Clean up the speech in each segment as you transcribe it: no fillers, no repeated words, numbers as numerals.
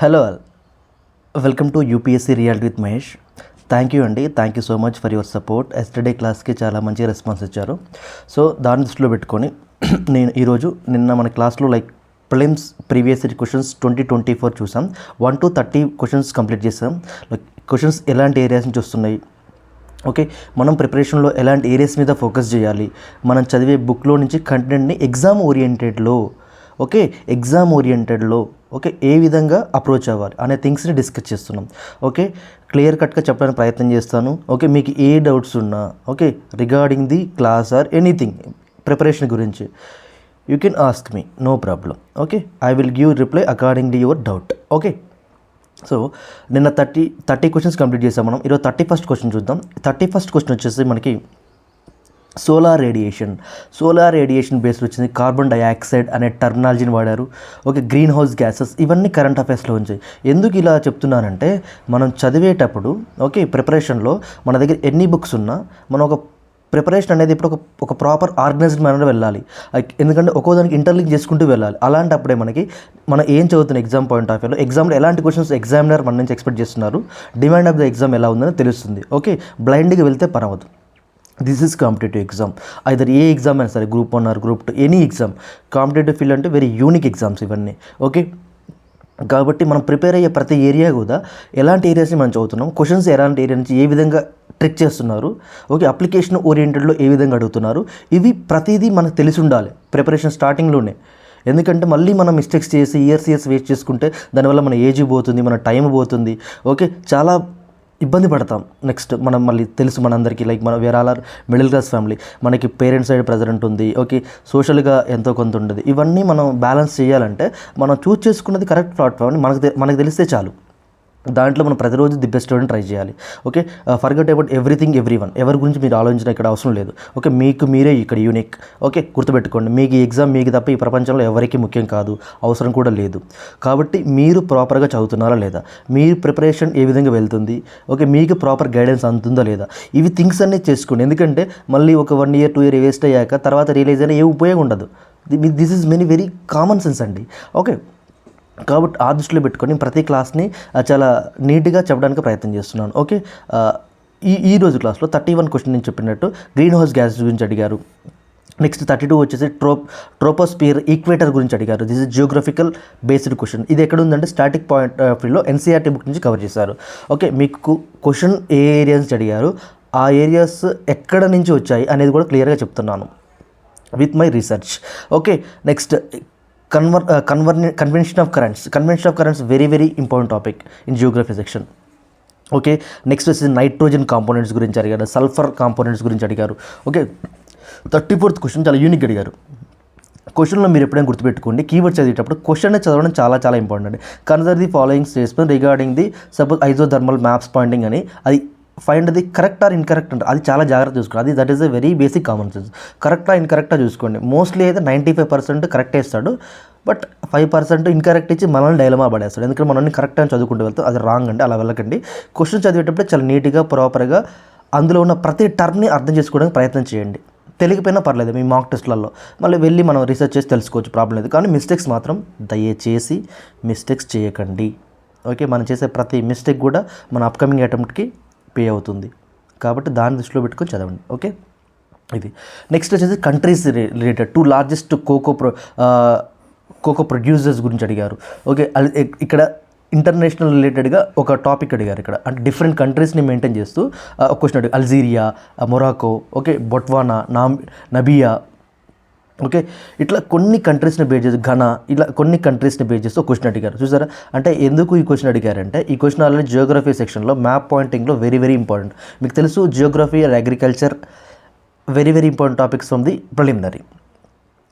Hello all, welcome to UPSC reality with Mahesh. Thank you so much for your support. Yesterday క్లాస్కి చాలా మంచి response ఇచ్చారు. So దాన్ని దృష్టిలో పెట్టుకొని నేను ఈరోజు నిన్న మన క్లాస్లో ప్రిలిమ్స్ ప్రీవియస్ ఇయర్ క్వశ్చన్స్ 2024 చూసాం. 1 to 30 క్వశ్చన్స్ కంప్లీట్ చేసాం. క్వశ్చన్స్ ఎలాంటి ఏరియాస్ నుంచి వస్తున్నాయి, ఓకే, మనం ప్రిపరేషన్లో ఎలాంటి ఏరియాస్ మీద ఫోకస్ చేయాలి, మనం చదివే బుక్లో నుంచి కంటెంట్ని ఎగ్జామ్ ఓరియంటెడ్లో ఓకే ఏ విధంగా అప్రోచ్ అవ్వాలి అనే థింగ్స్ని డిస్కస్ చేస్తున్నాం. ఓకే, క్లియర్ కట్గా చెప్పడానికి ప్రయత్నం చేస్తాను. ఓకే, మీకు ఏ డౌట్స్ ఉన్నా okay regarding the class or anything preparation గురించి you can ask me, no problem. Okay, I will give reply according to your doubt. Okay, so నిన్న 30 క్వశ్చన్స్ కంప్లీట్ చేసాం మనం. ఈరోజు 31st క్వశ్చన్ చూద్దాం. 31st క్వశ్చన్ వచ్చేసి మనకి solar radiation based వచ్చింది. Carbon dioxide అనే టర్మినాలజీని వాడారు. ఓకే, గ్రీన్ హౌస్ గ్యాసెస్ ఇవన్నీ కరెంట్ అఫైర్స్లో ఉంచాయి. ఎందుకు ఇలా చెప్తున్నానంటే మనం చదివేటప్పుడు ఓకే ప్రిపరేషన్లో మన దగ్గర ఎన్ని బుక్స్ ఉన్నా మనం ఒక ప్రిపరేషన్ అనేది ఇప్పుడు ఒక ప్రాపర్ ఆర్గనైజ్డ్ మేనర్లో వెళ్ళాలి. ఎందుకంటే ఒక్కో దానికి ఇంటర్లింక్ చేసుకుంటూ వెళ్ళాలి. అలాంటప్పుడే మనం ఏం చదువుతున్న ఎగ్జామ్ పాయింట్ ఆఫ్ వ్యూలో ఎగ్జామ్లో ఎలాంటి క్వశ్చన్స్ ఎగ్జామినర్ మన నుంచి ఎక్స్పెక్ట్ చేస్తున్నారు, డిమాండ్ ఆఫ్ ద ఎగ్జామ్ ఎలా ఉందని తెలుస్తుంది. ఓకే, బ్లైండ్గా వెళ్తే పర్వాలేదు. This is competitive exam. Either a exam అయినా సరే, group 1 or group 2, any exam. Competitive field అంటే వెరీ యూనిక్ ఎగ్జామ్స్ ఇవన్నీ. ఓకే, కాబట్టి మనం ప్రిపేర్ అయ్యే ప్రతి ఏరియా కూడా ఎలాంటి ఏరియాస్ని మనం చదువుతున్నాం, క్వశ్చన్స్ ఎలాంటి ఏరియా నుంచి ఏ విధంగా ట్రిక్ చేస్తున్నారు, ఓకే అప్లికేషన్ ఓరియంటెడ్లో ఏ విధంగా అడుగుతున్నారు, ఇవి ప్రతిదీ మనకు తెలిసి ఉండాలి ప్రిపరేషన్ స్టార్టింగ్లోనే. ఎందుకంటే మళ్ళీ మనం మిస్టేక్స్ చేసి ఇయర్స్ వేస్ట్ చేసుకుంటే దానివల్ల మన ఏజ్ పోతుంది, మన టైం పోతుంది. ఓకే, చాలా ఇబ్బంది పడతాం. నెక్స్ట్ మనం మళ్ళీ తెలుసు మనందరికీ మన where all are middle class family, మనకి పేరెంట్స్ సైడ్ ప్రెజర్ ఉంటుంది. ఓకే, సోషల్గా ఎంతో కొంత ఉంటుంది. ఇవన్నీ మనం బ్యాలెన్స్ చేయాలంటే మనం చూస్ చేసుకున్నది కరెక్ట్ ప్లాట్ఫామ్ని మనకు తెలిస్తే చాలు. దాంట్లో మనం ప్రతిరోజు ది బెస్ట్ స్టూడెంట్ ట్రై చేయాలి. Okay, forget about everything everyone. ఎవరి గురించి మీరు ఆలోచించిన ఇక్కడ అవసరం లేదు. ఓకే, మీకు మీరే ఇక్కడ యూనిక్. ఓకే, గుర్తుపెట్టుకోండి, మీకు ఈ ఎగ్జామ్ మీకు తప్ప ఈ ప్రపంచంలో ఎవరికి ముఖ్యం కాదు, అవసరం కూడా లేదు. కాబట్టి మీరు ప్రాపర్గా చదువుతున్నారా లేదా, మీరు ప్రిపరేషన్ ఏ విధంగా వెళ్తుంది, ఓకే మీకు ప్రాపర్ గైడెన్స్ అందుతుందా లేదా, ఇవి థింగ్స్ అన్నీ చేసుకోండి. ఎందుకంటే మళ్ళీ ఒక 1 year 2 year వేస్ట్ అయ్యాక తర్వాత రియలైజ్ అయినా ఏ ఉపయోగం ఉండదు. This is very common sense అండి. ఓకే, కాబట్టి ఆ దృష్టిలో పెట్టుకొని ప్రతి క్లాస్ని చాలా నీట్గా చెప్పడానికి ప్రయత్నం చేస్తున్నాను. ఓకే, ఈ రోజు క్లాస్లో 31 క్వశ్చన్ నేను చెప్పినట్టు గ్రీన్ హౌస్ గ్యాసెస్ గురించి అడిగారు. నెక్స్ట్ 32 వచ్చేసి ట్రోపోస్పియర్ ఈక్వేటర్ గురించి అడిగారు. This is geographical based question. ఇది ఎక్కడ ఉందంటే స్టాటిక్ పాయింట్ ఆఫ్ వ్యూలో ఎన్సీఆర్టీ బుక్ నుంచి కవర్ చేశారు. ఓకే, మీకు క్వశ్చన్ ఏ ఏరియాస్ నుంచి అడిగారు, ఆ ఏరియాస్ ఎక్కడ నుంచి వచ్చాయి అనేది కూడా క్లియర్గా చెప్తున్నాను with my research. Okay, next convention of currents very important topic in Geography section. Okay, next వచ్చేసి నైట్రోజన్ కాంపోనెంట్స్ గురించి అడిగారు, సల్ఫర్ కాంపోనెంట్స్ గురించి అడిగారు. ఓకే, 34th క్వశ్చన్ చాలా యూనిక్ అడిగారు. క్వశ్చన్లో మీరు ఎప్పుడైనా గుర్తుపెట్టుకోండి, కీవర్డ్ చదివేటప్పుడు క్వశ్చన్ చదవడం చాలా ఇంపార్టెంట్ అండి. Consider the following statement regarding the suppose isothermal maps pointing అని, అది find the correct or incorrect అంటే అది చాలా జాగ్రత్త చూసుకోండి. That is a very basic common sense. కరెక్టా ఇన్కరెక్టా చూసుకోండి. మోస్ట్లీ అయితే 95% కరెక్ట్ వేస్తాడు, బట్ 5% ఇన్కరెక్ట్ ఇచ్చి మనల్ని డైలమా పడేస్తాడు. ఎందుకంటే మనల్ని కరెక్ట్ అని చదువుకుంటూ వెళ్తాం, అది రాంగ్ అండి. అలా వెళ్ళకండి. క్వశ్చన్ చదివేటప్పుడు చాలా నీట్గా ప్రాపర్గా అందులో ఉన్న ప్రతి టర్మ్ని అర్థం చేసుకోవడానికి ప్రయత్నం చేయండి. తెలియకపోయినా పర్లేదు, మీ మాక్ టెస్ట్లలో మళ్ళీ వెళ్ళి మనం రీసెర్చ్ చేసి తెలుసుకోవచ్చు, ప్రాబ్లం లేదు. కానీ మిస్టేక్స్ మాత్రం దయచేసి మిస్టేక్స్ చేయకండి. ఓకే, మనం చేసే ప్రతి మిస్టేక్ కూడా మన అప్కమింగ్ అటెంప్ట్కి పే అవుతుంది. కాబట్టి దాన్ని దృష్టిలో పెట్టుకొని చదవండి. ఓకే, ఇది నెక్స్ట్ వచ్చేసి countries related 2 largest cocoa producers గురించి అడిగారు. ఓకే, ఇక్కడ ఇంటర్నేషనల్ రిలేటెడ్గా ఒక టాపిక్ అడిగారు. ఇక్కడ అంటే డిఫరెంట్ కంట్రీస్ని మెయింటైన్ చేస్తూ ఒక క్వశ్చన్ అడిగారు. Algeria, Morocco, okay Botswana, Namibia. Okay, ఇట్లా కొన్ని కంట్రీస్ని బేస్ చేసి ఘనా, ఇలా కొన్ని కంట్రీస్ని బేస్ చేస్తూ క్వశ్చన్ అడిగారు. చూసారా, అంటే ఎందుకు ఈ క్వశ్చన్ అడిగారంటే ఈ క్వశ్చన్ ఆల్రెడీ జియోగ్రఫీ సెక్షన్లో మ్యాప్ పాయింటింగ్లో వెరీ ఇంపార్టెంట్. మీకు తెలుసు Geography and agriculture very important topics from the preliminary.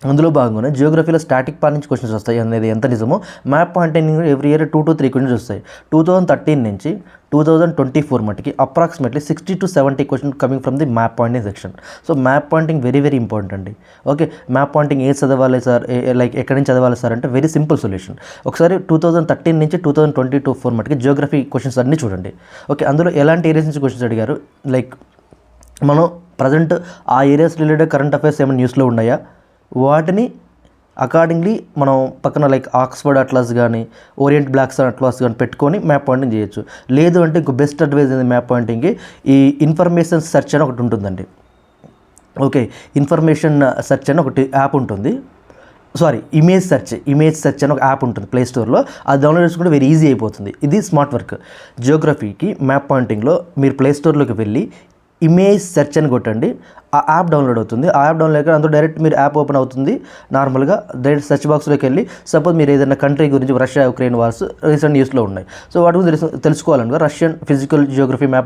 అందులో భాగంగానే జియోగ్రఫీలో స్టాటిక్ పార్ట్ నుంచి క్వశ్చన్స్ వస్తాయి అనేది ఎంత నిజమో, map pointing every year 2 to 3 questions వస్తాయి. 2013 నుంచి 2024 మటుకి approximately 60 to 70 question coming from the map pointing section. So map pointing very important అండి. ఓకే, మ్యాప్ పాయింటింగ్ ఏ చదవాలి సార్, ఎక్కడి నుంచి చదవాలి సార్ అంటే వెరీ సింపుల్ సొల్యూషన్. ఒకసారి 2013 నుంచి 2024 మటుకి జియోగ్రఫీ క్వశ్చన్స్ అన్నీ చూడండి. ఓకే, అందులో ఎలాంటి ఏరియాస్ నుంచి క్వశ్చన్స్ అడిగారు, మనం ప్రజెంట్ ఆ ఏరియాస్ రిలేటెడ్ కరెంట్ అఫైర్స్ ఏమైనా న్యూస్లో ఉన్నాయా, వాటిని అకార్డింగ్లీ మనం పక్కన లైక్ ఆక్స్ఫర్డ్ అట్లాస్ కానీ ఓరియంట్ బ్లాక్ స్టార్ అట్లాస్ కానీ పెట్టుకొని మ్యాప్ పాయింటింగ్ చేయొచ్చు. లేదు అంటే ఇంకో బెస్ట్ అడ్వైజ్ అనేది మ్యాప్ పాయింటింగ్కి ఈ ఇన్ఫర్మేషన్ సెర్చ్ అని ఒకటి ఉంటుందండి. ఓకే, ఇన్ఫర్మేషన్ సెర్చ్ అని ఒకటి యాప్ ఉంటుంది. ఇమేజ్ సెర్చ్ అని ఒక యాప్ ఉంటుంది ప్లే స్టోర్లో. అది డౌన్లోడ్ చేసుకుంటే వెరీ ఈజీ అయిపోతుంది. ఇది స్మార్ట్ వర్క్. జియోగ్రఫీకి మ్యాప్ పాయింటింగ్లో మీరు ప్లే స్టోర్లోకి వెళ్ళి ఇమేజ్ సెర్చ్ అని కొట్టండి, ఆ యాప్ డౌన్లోడ్ అవుతుంది. ఆ యాప్ డౌన్లోడ్ అయ్యాక అందులో డైరెక్ట్ మీరు యాప్ ఓపెన్ అవుతుంది. నార్మల్గా డైరెక్ట్ సెర్చ్ బాక్స్లోకి వెళ్ళి సపోజ్ మీరు ఏదైనా కంట్రీ గురించి రష్యా ఉక్రెయిన్ వార్స్ రీసెంట్ న్యూస్లో ఉన్నాయి, సో వాటి గురించి తెలుసుకోవాలనుకో రష్యన్ ఫిజికల్ జియోగ్రఫీ మ్యాప్